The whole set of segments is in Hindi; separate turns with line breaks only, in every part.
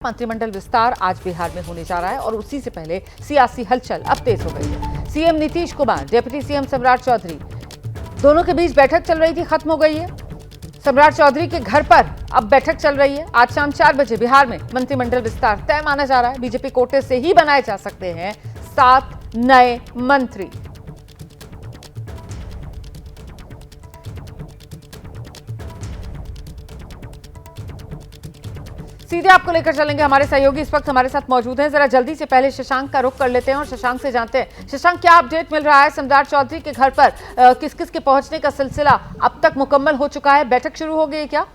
मंत्रिमंडल विस्तार आज बिहार में होने जा रहा है और उसी से पहले सियासी हलचल अब तेज हो गई है। CM Nitish Kumar, deputy CM सम्राट चौधरी, दोनों के बीच बैठक चल रही थी, खत्म हो गई है। सम्राट चौधरी के घर पर अब बैठक चल रही है। आज शाम 4 बजे बिहार में मंत्रिमंडल विस्तार तय माना जा रहा है। बीजेपी कोटे से ही बनाए जा सकते हैं 7 नए मंत्री। सीधे आपको लेकर चलेंगे, हमारे सहयोगी इस वक्त हमारे साथ मौजूद हैं। जरा जल्दी से पहले शशांक का रुख कर लेते हैं और शशांक से जानते हैं, शशांक क्या अपडेट मिल रहा है? सम्राट चौधरी के घर पर किस किस के पहुंचने का सिलसिला अब तक मुकम्मल हो चुका है? बैठक शुरू हो गई है क्या?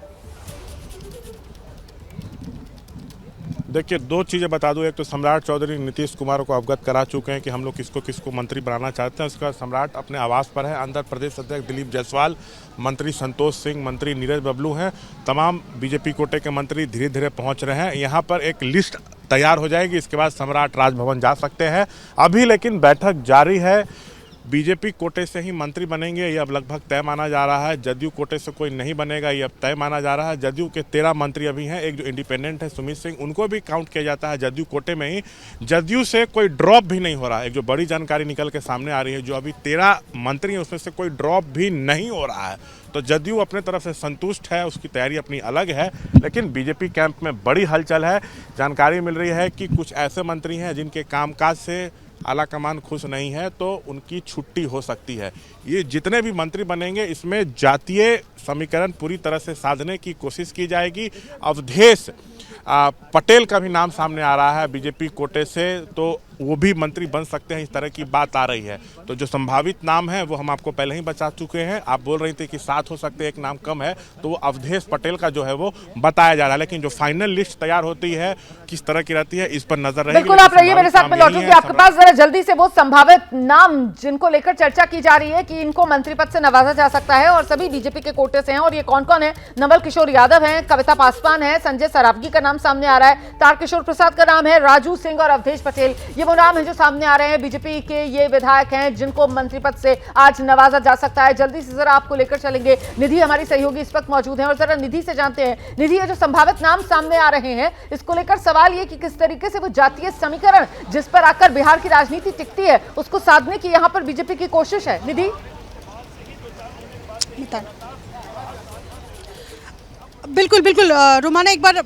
देखिए, 2 चीज़ें बता दूं। एक तो सम्राट चौधरी नीतीश कुमार को अवगत करा चुके हैं कि हम लोग किसको किसको मंत्री बनाना चाहते हैं। उसका सम्राट अपने आवास पर है। अंदर प्रदेश अध्यक्ष दिलीप जायसवाल, मंत्री संतोष सिंह, मंत्री नीरज बबलू हैं। तमाम बीजेपी कोटे के मंत्री धीरे धीरे पहुंच रहे हैं। यहाँ पर एक लिस्ट तैयार हो जाएगी, इसके बाद सम्राट राजभवन जा सकते हैं। अभी लेकिन बैठक जारी है। बीजेपी कोटे से ही मंत्री बनेंगे, ये अब लगभग तय माना जा रहा है। जदयू कोटे से कोई नहीं बनेगा, ये अब तय माना जा रहा है। जदयू के 13 मंत्री अभी हैं। एक जो इंडिपेंडेंट है सुमित सिंह, उनको भी काउंट किया जाता है जदयू कोटे में ही। जदयू से कोई ड्रॉप भी नहीं हो रहा है। एक जो बड़ी जानकारी निकल के सामने आ रही है, जो अभी 13 मंत्री हैं उसमें से कोई ड्रॉप भी नहीं हो रहा है। तो जदयू अपने तरफ से संतुष्ट है, उसकी तैयारी अपनी अलग है। लेकिन बीजेपी कैंप में बड़ी हलचल है। जानकारी मिल रही है कि कुछ ऐसे मंत्री हैं जिनके कामकाज से आला कमान खुश नहीं है, तो उनकी छुट्टी हो सकती है। ये जितने भी मंत्री बनेंगे, इसमें जातीय समीकरण पूरी तरह से साधने की कोशिश की जाएगी। अवधेश पटेल का भी नाम सामने आ रहा है बीजेपी कोटे से, तो वो भी मंत्री बन सकते हैं, इस तरह की बात आ रही है। तो जो संभावित नाम है वो हम आपको पहले ही बता चुके हैं। आप बोल रही थी कि 7 हो सकते हैं, एक नाम कम है, तो वो अवधेश पटेल का जो है वो बताया जा रहा है। लेकिन जो फाइनल लिस्ट तैयार होती है किस तरह की रहती है, इस पर नजर रहेगी।
बिल्कुल, आप रहिए मेरे साथ, मैं लौटूंगी आपके पास। जरा जल्दी से वो संभावित नाम जिनको लेकर चर्चा की जा रही है कि इनको मंत्री पद से नवाजा जा सकता है और सभी बीजेपी के कोटे से हैं, और ये कौन कौन है? नवल किशोर यादव हैं, कविता पासवान है, संजय सरावगी का नाम सामने आ रहा है, तारकिशोर प्रसाद का नाम है, राजू सिंह और अवधेश पटेल, ये वो नाम है जो सामने आ रहे हैं। बीजेपी के ये विधायक हैं जिनको मंत्री पद से आज नवाजा जा सकता है। जल्दी से जरा आपको लेकर चलेंगे, निधि हमारी सहयोगी इस वक्त मौजूद हैं और जरा निधि से जानते हैं, निधि ये जो संभावित नाम सामने आ रहे हैं, इसको लेकर सवाल ये कि किस तरीके से वो जातीय समीकरण जिस पर आकर बिहार की राजनीति टिकती है उसको साधने की यहां पर बीजेपी की कोशिश है। निधि,
बिल्कुल बिल्कुल रोमाना, एक बार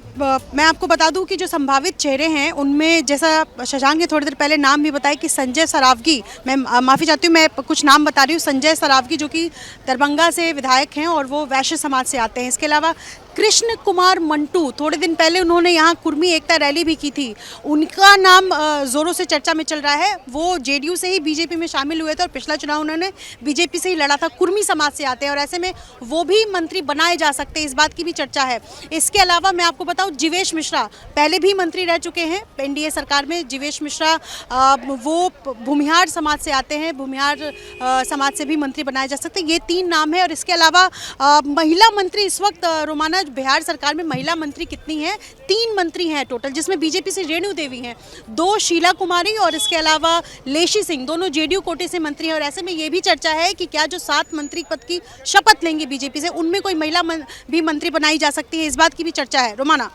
मैं आपको बता दूं कि जो संभावित चेहरे हैं उनमें, जैसा शशांक ने थोड़ी देर पहले नाम भी बताया कि संजय सरावगी, मैं माफ़ी चाहती हूँ, मैं कुछ नाम बता रही हूँ। संजय सरावगी जो कि दरभंगा से विधायक हैं और वो वैश्य समाज से आते हैं। इसके अलावा कृष्ण कुमार मंटू, थोड़े दिन पहले उन्होंने यहाँ कुर्मी एकता रैली भी की थी, उनका नाम ज़ोरों से चर्चा में चल रहा है। वो जेडीयू से ही बीजेपी में शामिल हुए थे और पिछला चुनाव उन्होंने बीजेपी से ही लड़ा था। कुर्मी समाज से आते हैं और ऐसे में वो भी मंत्री बनाए जा सकते हैं, इस बात की भी चर्चा है। इसके अलावा मैं आपको बताऊं, जीवेश मिश्रा पहले भी मंत्री रह चुके हैं एनडीए सरकार में। जीवेश मिश्रा वो भूमिहार समाज से आते हैं, भूमिहार समाज से भी मंत्री बनाए जा सकते हैं। ये 3 नाम है। और इसके अलावा महिला मंत्री इस वक्त रोमाना बिहार सरकार में महिला मंत्री कितनी हैं? 3 मंत्री हैं टोटल, जिसमें बीजेपी से रेणु देवी हैं, 2 शीला कुमारी और इसके अलावा लेशी सिंह, दोनों जेडीयू कोटे से मंत्री हैं। और ऐसे में ये भी चर्चा है कि क्या जो 7 मंत्री पद की शपथ लेंगे बीजेपी से, उनमें कोई महिला भी मंत्री बनाई जा सकती है, इस बात की भी चर्चा है। रोमाना,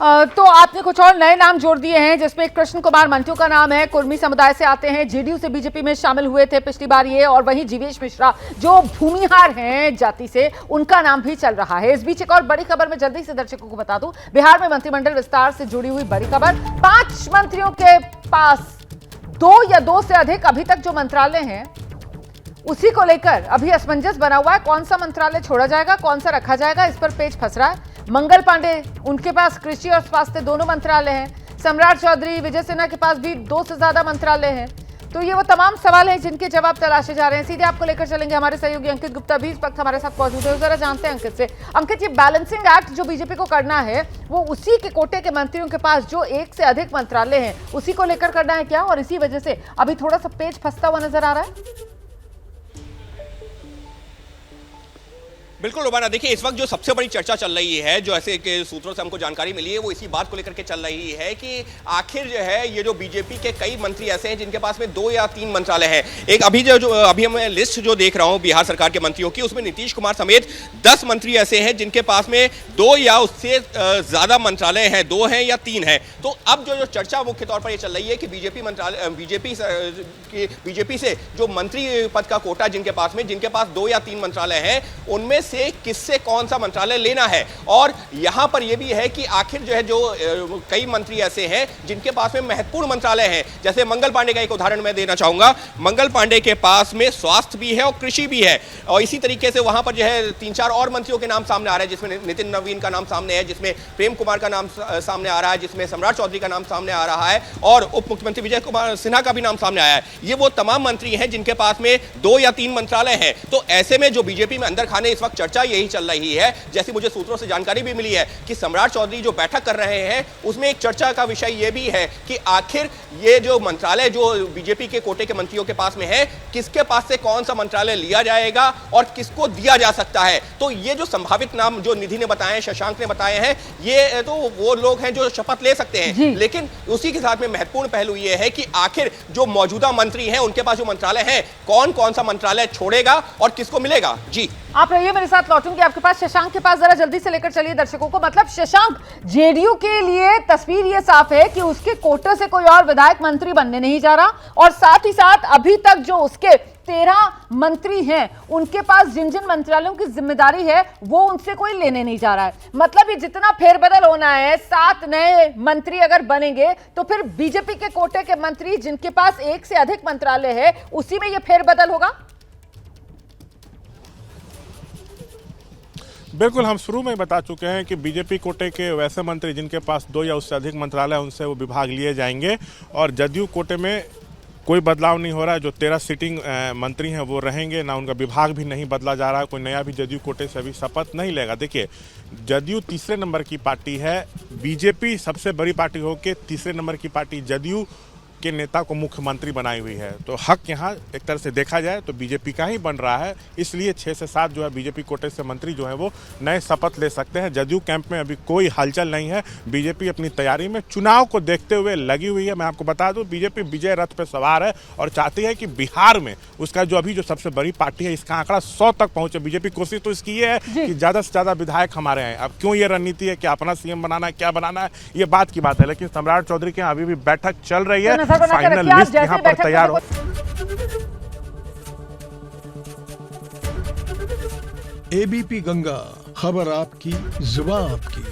तो आपने कुछ और नए नाम जोड़ दिए हैं जिसमें कृष्ण कुमार मंटू का नाम है, कुर्मी समुदाय से आते हैं, जेडीयू से बीजेपी में शामिल हुए थे पिछली बार ये, और वहीं जीवेश मिश्रा जो भूमिहार हैं जाति से, उनका नाम भी चल रहा है। इस बीच एक और बड़ी खबर मैं जल्दी से दर्शकों को बता दूं, बिहार में मंत्रिमंडल विस्तार से जुड़ी हुई बड़ी खबर। 5 मंत्रियों के पास 2 या 2 से अधिक अभी तक जो मंत्रालय हैं उसी को लेकर अभी असमंजस बना हुआ है। कौन सा मंत्रालय छोड़ा जाएगा, कौन सा रखा जाएगा, इस पर पेच फंस रहा है। मंगल पांडे, उनके पास कृषि और स्वास्थ्य दोनों मंत्रालय हैं। सम्राट चौधरी, विजय सिन्हा के पास भी 2 से ज्यादा मंत्रालय हैं। तो ये वो तमाम सवाल हैं जिनके जवाब तलाशे जा रहे हैं। सीधे आपको लेकर चलेंगे, हमारे सहयोगी अंकित गुप्ता भी इस वक्त हमारे साथ मौजूद है। जरा जानते हैं अंकित से। अंकित, ये बैलेंसिंग एक्ट जो बीजेपी को करना है वो उसी के कोटे के मंत्रियों के पास जो 1 से अधिक मंत्रालय हैं उसी को लेकर करना है क्या, और इसी वजह से अभी थोड़ा सा पेच फंसता हुआ नजर आ रहा है?
बिल्कुल रोमाना, देखिए इस वक्त जो सबसे बड़ी चर्चा चल रही है, जो ऐसे के सूत्रों से हमको जानकारी मिली है, वो इसी बात को लेकर के चल रही है कि आखिर जो है ये जो बीजेपी के कई मंत्री ऐसे हैं जिनके पास में 2 या 3 मंत्रालय हैं। एक अभी जो अभी मैं लिस्ट जो देख रहा हूँ बिहार सरकार के मंत्रियों की, उसमें नीतीश कुमार समेत 10 मंत्री ऐसे हैं जिनके पास में 2 या उससे ज्यादा मंत्रालय हैं, 2 हैं या 3 हैं। तो अब जो चर्चा मुख्य तौर पर ये चल रही है कि बीजेपी से जो मंत्री पद का कोटा जिनके पास 2 या 3 मंत्रालय हैं, उनमें से किससे कौन सा मंत्रालय लेना है। और यहां पर यह भी है कि आखिर जो है जो कई मंत्री ऐसे हैं जिनके पास में महत्वपूर्ण मंत्रालय हैं। जैसे मंगल पांडे का एक उदाहरण मैं देना चाहूंगा। मंगल पांडे के पास में स्वास्थ्य भी है और कृषि भी है, और इसी तरीके से वहां पर जो है 3-4 और मंत्रियों के नाम सामने आ रहे हैं, जिसमें नितिन नवीन का नाम सामने है, जिसमें प्रेम कुमार का नाम सामने आ रहा है, जिसमें सम्राट चौधरी का नाम सामने आ रहा है, और उप मुख्यमंत्री विजय कुमार सिन्हा का भी नाम सामने आया है। ये वो तमाम मंत्री हैं जिनके पास में 2 या 3 मंत्रालय हैं। तो ऐसे में जो बीजेपी में अंदर खाने इस वक्त चर्चा यही चल रही है, जैसी मुझे सूत्रों से जानकारी भी मिली है कि सम्राट चौधरी जो बैठक कर रहे हैं उसमें एक चर्चा का विषय यह भी है कि आखिर ये जो मंत्रालय जो बीजेपी के कोटे के मंत्रियों के पास में है, किसके पास से कौन सा मंत्रालय लिया जाएगा और किसको दिया जा सकता है। तो ये जो संभावित नाम जो निधि ने बताए हैं, शशांक ने बताए हैं, ये तो वो लोग हैं जो शपथ ले सकते हैं, लेकिन उसी के साथ में महत्वपूर्ण पहलू ये है कि आखिर जो मौजूदा मंत्री हैं उनके पास जो मंत्रालय है, कौन कौन सा मंत्रालय छोड़ेगा और किसको मिलेगा। जी
आप रहिए, मेरे साथ लौटूंगी आपके पास। शशांक के पास जरा जल्दी से लेकर चलिए दर्शकों को। मतलब शशांक, जेडीयू के लिए तस्वीर ये साफ है कि उसके कोटे से कोई और विधायक मंत्री बनने नहीं जा रहा, और साथ ही साथ अभी तक जो उसके 13 मंत्री हैं उनके पास जिन जिन मंत्रालयों की जिम्मेदारी है वो उनसे कोई लेने नहीं जा रहा है। मतलब ये जितना फेरबदल होना है, 7 नए मंत्री अगर बनेंगे तो फिर बीजेपी के कोटे के मंत्री जिनके पास 1 से अधिक मंत्रालय है उसी में ये फेरबदल होगा।
बिल्कुल, हम शुरू में बता चुके हैं कि बीजेपी कोटे के वैसे मंत्री जिनके पास 2 या उससे अधिक मंत्रालय उनसे वो विभाग लिए जाएंगे, और जदयू कोटे में कोई बदलाव नहीं हो रहा है। जो 13 सिटिंग मंत्री हैं वो रहेंगे, ना उनका विभाग भी नहीं बदला जा रहा है, कोई नया भी जदयू कोटे से अभी शपथ नहीं लेगा। देखिए, जदयू तीसरे नंबर की पार्टी है, बीजेपी सबसे बड़ी पार्टी होकर तीसरे नंबर की पार्टी जदयू के नेता को मुख्यमंत्री बनाई हुई है। तो हक यहाँ एक तरह से देखा जाए तो बीजेपी का ही बन रहा है, इसलिए 6 से 7 जो है बीजेपी कोटे से मंत्री जो है वो नए शपथ ले सकते हैं। जदयू कैंप में अभी कोई हलचल नहीं है, बीजेपी अपनी तैयारी में चुनाव को देखते हुए लगी हुई है। मैं आपको बता दूं, बीजेपी विजय रथ पे सवार है और चाहती है कि बिहार में उसका जो अभी जो सबसे बड़ी पार्टी है इसका आंकड़ा 100 तक पहुंचे। बीजेपी कोशिश तो इसकी ये है कि ज्यादा से ज्यादा विधायक हमारे हैं। अब क्यों ये रणनीति है कि अपना सीएम बनाना है, क्या बनाना है, ये बात की बात है, लेकिन सम्राट चौधरी के यहाँ अभी भी बैठक चल रही है, फाइनल लिस्ट यहाँ पर तैयार हो।
एबीपी गंगा, खबर आपकी, जुबान आपकी।